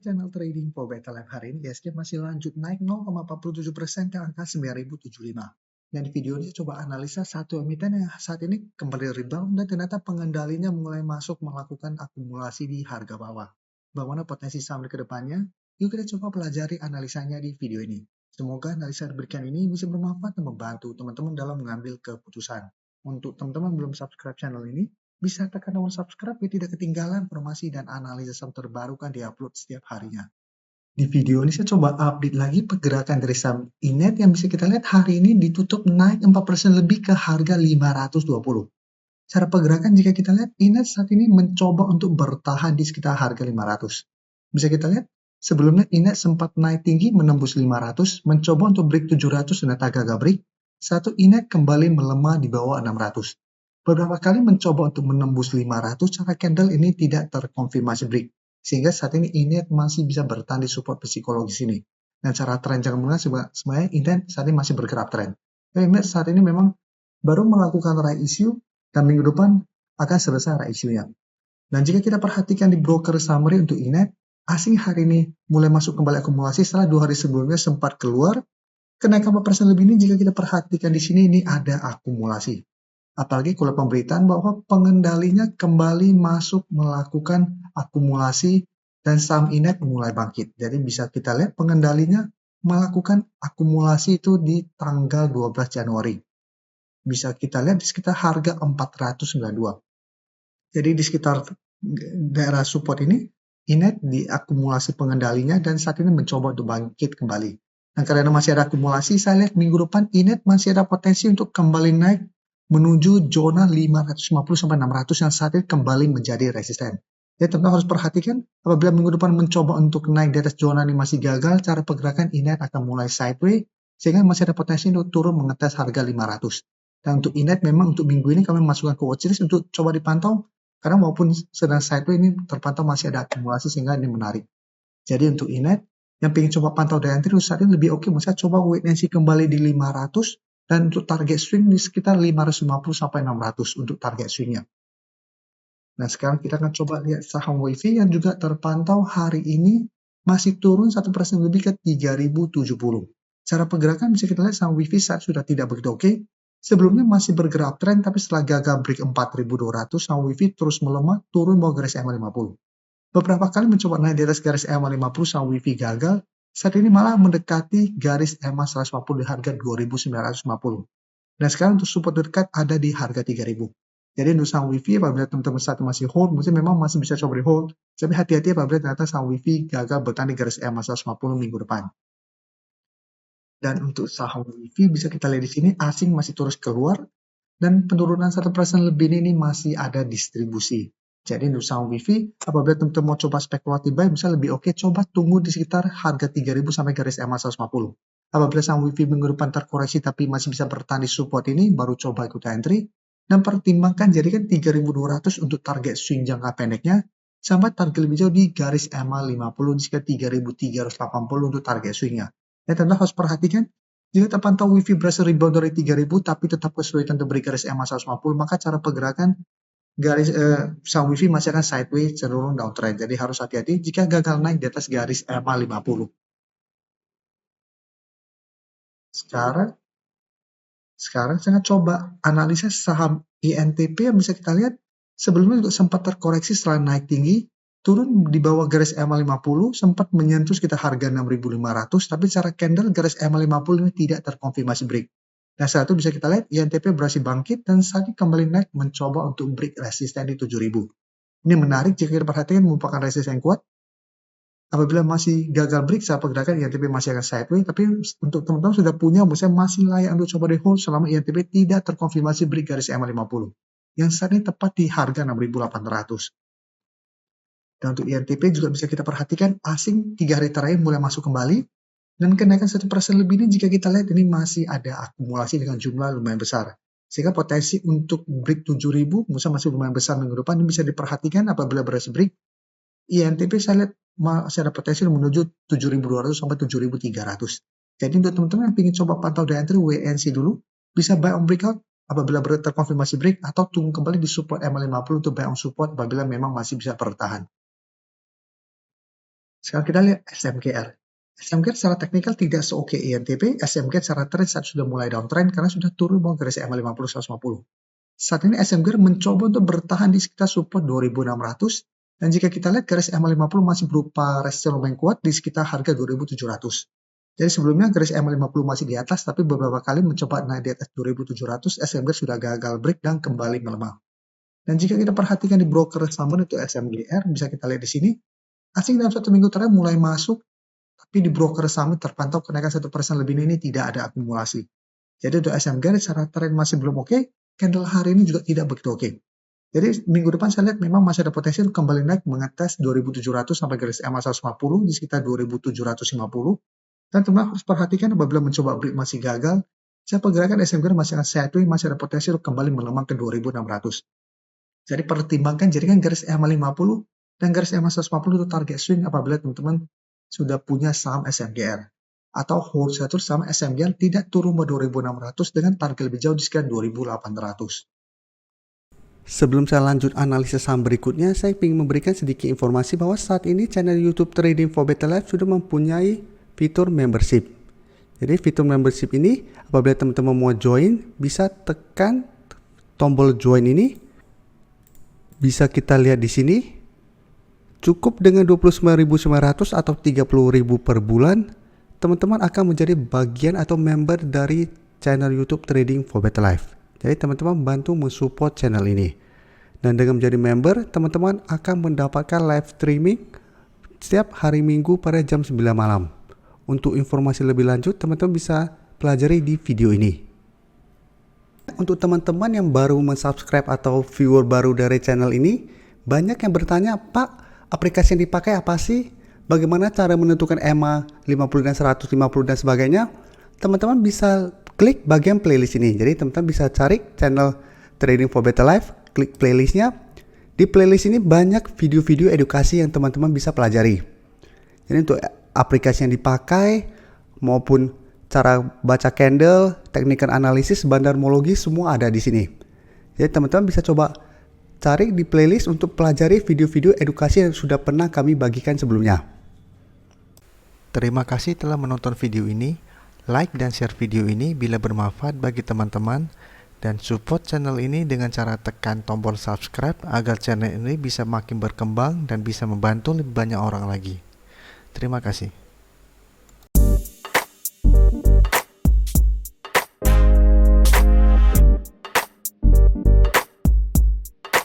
channel Trading for Better Life. Hari ini ISG masih lanjut naik 0,47% ke angka 9.075. Dan di video ini coba analisa satu emiten yang saat ini kembali rebound dan ternyata pengendalinya mulai masuk melakukan akumulasi di harga bawah. Bagaimana potensi saham ke depannya? Yuk kita coba pelajari analisanya di video ini. Semoga analisa diberikan ini bisa bermanfaat dan membantu teman-teman dalam mengambil keputusan. Untuk teman-teman belum subscribe channel ini, bisa tekan tombol subscribe biar tidak ketinggalan informasi dan analisa saham terbaru kan diupload setiap harinya. Di video ini saya coba update lagi pergerakan dari saham Inet yang bisa kita lihat hari ini ditutup naik 4% lebih ke harga 520. Cara pergerakan jika kita lihat Inet saat ini mencoba untuk bertahan di sekitar harga 500. Bisa kita lihat sebelumnya Inet sempat naik tinggi menembus 500, mencoba untuk break 700 ternyata gagal break. Satu Inet kembali melemah di bawah 600. Beberapa kali mencoba untuk menembus 500, cara candle ini tidak terkonfirmasi break. Sehingga saat ini Inet masih bisa bertahan di support psikologis ini. Dan cara tren jangka menengah sebenarnya Inet saat ini masih bergerak tren. Inet saat ini memang baru melakukan right issue dan minggu depan akan selesai right issue-nya. Dan jika kita perhatikan di broker summary untuk Inet, asing hari ini mulai masuk kembali akumulasi setelah 2 hari sebelumnya sempat keluar. Kenaikan 4% lebih ini jika kita perhatikan di sini ini ada akumulasi. Apalagi kalau pemberitaan bahwa pengendalinya kembali masuk melakukan akumulasi dan saham Inet mulai bangkit. Jadi bisa kita lihat pengendalinya melakukan akumulasi itu di tanggal 12 Januari. Bisa kita lihat di sekitar harga 492. Jadi di sekitar daerah support ini, Inet diakumulasi pengendalinya dan saat ini mencoba untuk bangkit kembali. Dan karena masih ada akumulasi, saya lihat minggu depan Inet masih ada potensi untuk kembali naik menuju zona 550-600 yang saat ini kembali menjadi resisten. Jadi teman-teman harus perhatikan apabila minggu depan mencoba untuk naik di atas zona ini masih gagal, cara pergerakan Inet akan mulai sideways sehingga masih ada potensi untuk turun mengetes harga 500. Dan untuk Inet memang untuk minggu ini kami masukkan ke watchlist untuk coba dipantau karena maupun sedang sideways ini terpantau masih ada akumulasi sehingga ini menarik. Jadi untuk Inet yang ingin coba pantau dari entry saat ini lebih oke, saya coba wait and see kembali di 500 dan untuk target swing di sekitar 550 sampai 600 untuk target swingnya. Nah sekarang kita akan coba lihat saham WiFi yang juga terpantau hari ini masih turun 1% lebih ke 3070. Cara pergerakan bisa kita lihat saham WiFi saat sudah tidak begitu oke. Sebelumnya masih bergerak tren tapi setelah gagal break 4200 saham WiFi terus melemah turun bawah garis EMA50. Beberapa kali mencoba naik di atas garis EMA50 saham WiFi gagal. Saat ini malah mendekati garis EMA 150 di harga 2.950. Dan sekarang untuk support dekat ada di harga 3.000. Jadi untuk saham WiFi apabila teman-teman saat masih hold, mungkin memang masih bisa coba di hold. Tapi hati-hati apabila ternyata saham WiFi gagal bertahan di garis EMA 150 minggu depan. Dan untuk saham WiFi bisa kita lihat di sini asing masih terus keluar dan penurunan 1% lebih ini masih ada distribusi. Jadi untuk saham WiFi, apabila teman-teman mau coba spekulatif buy, bisa lebih oke coba tunggu di sekitar harga 3.000 sampai garis EMA 150. Apabila saham WiFi minggu depan terkoreksi tapi masih bisa bertahan di support ini, baru coba ikut entry. Dan pertimbangkan jadikan 3.200 untuk target swing jangka pendeknya, sampai target lebih jauh di garis EMA 50 di sekitar 3.380 untuk target swingnya. Dan teman-teman harus perhatikan, jika terpantau WiFi berhasil rebound dari 3.000 tapi tetap kesulitan untuk beri garis EMA 150, maka cara pergerakan garis saham WiFi masih akan sideways cenderung downtrend. Jadi harus hati-hati jika gagal naik di atas garis EMA 50. Sekarang saya coba analisa saham INTP yang bisa kita lihat sebelumnya juga sempat terkoreksi setelah naik tinggi, turun di bawah garis EMA 50, sempat menyentuh sekitar harga 6.500, tapi secara candle garis EMA 50 ini tidak terkonfirmasi break. Nah saat itu bisa kita lihat INTP berhasil bangkit dan saat ini kembali naik mencoba untuk break resisten di 7.000. Ini menarik jika kita perhatikan merupakan resisten yang kuat. Apabila masih gagal break saat pergerakan INTP masih akan sideways, tapi untuk teman-teman sudah punya, misalnya masih layak untuk coba di hold selama INTP tidak terkonfirmasi break garis EMA 50 yang saat ini tepat di harga 6.800. Dan untuk INTP juga bisa kita perhatikan asing 3 hari terakhir mulai masuk kembali dan kenaikan 1% lebih ini jika kita lihat ini masih ada akumulasi dengan jumlah lumayan besar. Sehingga potensi untuk break 7.000 masih lumayan besar minggu depan, ini bisa diperhatikan apabila berhasil break. INTP saya lihat masih ada potensi menuju 7.200 sampai 7.300. Jadi untuk teman-teman yang ingin coba pantau di entry WNC dulu, bisa buy on breakout apabila terkonfirmasi break atau tunggu kembali di support EMA 50 untuk buy on support apabila memang masih bisa bertahan. Sekarang kita lihat SMGR. SMGR secara teknikal tidak se-oke INTP. SMGR secara trend saat sudah mulai downtrend karena sudah turun bawah garis EMA 50-150. Saat ini SMGR mencoba untuk bertahan di sekitar support 2600, dan jika kita lihat garis EMA 50 masih berupa resisten lumayan kuat di sekitar harga 2700. Jadi sebelumnya garis EMA 50 masih di atas, tapi beberapa kali mencoba naik di atas 2700, SMGR sudah gagal break dan kembali melemah. Dan jika kita perhatikan di broker saham itu SMGR, bisa kita lihat di sini, asing dalam 1 minggu terakhir mulai masuk, tapi di broker saham terpantau kenaikan 1% lebih ini tidak ada akumulasi. Jadi untuk SMGR secara tren masih belum oke, candle hari ini juga tidak begitu oke. Jadi minggu depan saya lihat memang masih ada potensi untuk kembali naik mengetes 2700 sampai garis EMA 150 di sekitar 2750. Dan teman harus perhatikan apabila mencoba break masih gagal, saya perkirakan SMGR masih akan sideways, masih ada potensi untuk kembali melemah ke 2600. Jadi pertimbangkan jaringan garis EMA 50 dan garis EMA 150 itu target swing apabila teman-teman sudah punya saham SMGR. Atau hold satu saham SMGR tidak turun ke 2600 dengan target lebih jauh di sekitar 2800. Sebelum saya lanjut analisis saham berikutnya, saya ingin memberikan sedikit informasi bahwa saat ini channel YouTube Trading for Better Life sudah mempunyai fitur membership. Jadi fitur membership ini apabila teman-teman mau join, bisa tekan tombol join ini. Bisa kita lihat di sini. Cukup dengan 29.900 atau 30.000 per bulan, teman-teman akan menjadi bagian atau member dari channel YouTube Trading for Better Life. Jadi teman-teman bantu mensupport channel ini. Dan dengan menjadi member, teman-teman akan mendapatkan live streaming setiap hari Minggu pada jam 9 malam. Untuk informasi lebih lanjut, teman-teman bisa pelajari di video ini. Untuk teman-teman yang baru mensubscribe atau viewer baru dari channel ini, banyak yang bertanya, Pak, aplikasi yang dipakai apa sih? Bagaimana cara menentukan EMA 50 dan 150 dan sebagainya? Teman-teman bisa klik bagian playlist ini. Jadi teman-teman bisa cari channel Trading for Better Life, klik playlistnya. Di playlist ini banyak video-video edukasi yang teman-teman bisa pelajari. Jadi untuk aplikasi yang dipakai maupun cara baca candle, teknik analisis, bandarmologi semua ada di sini. Jadi teman-teman bisa coba cari di playlist untuk pelajari video-video edukasi yang sudah pernah kami bagikan sebelumnya. Terima kasih telah menonton video ini. Like dan share video ini bila bermanfaat bagi teman-teman, dan support channel ini dengan cara tekan tombol subscribe agar channel ini bisa makin berkembang dan bisa membantu lebih banyak orang lagi. Terima kasih.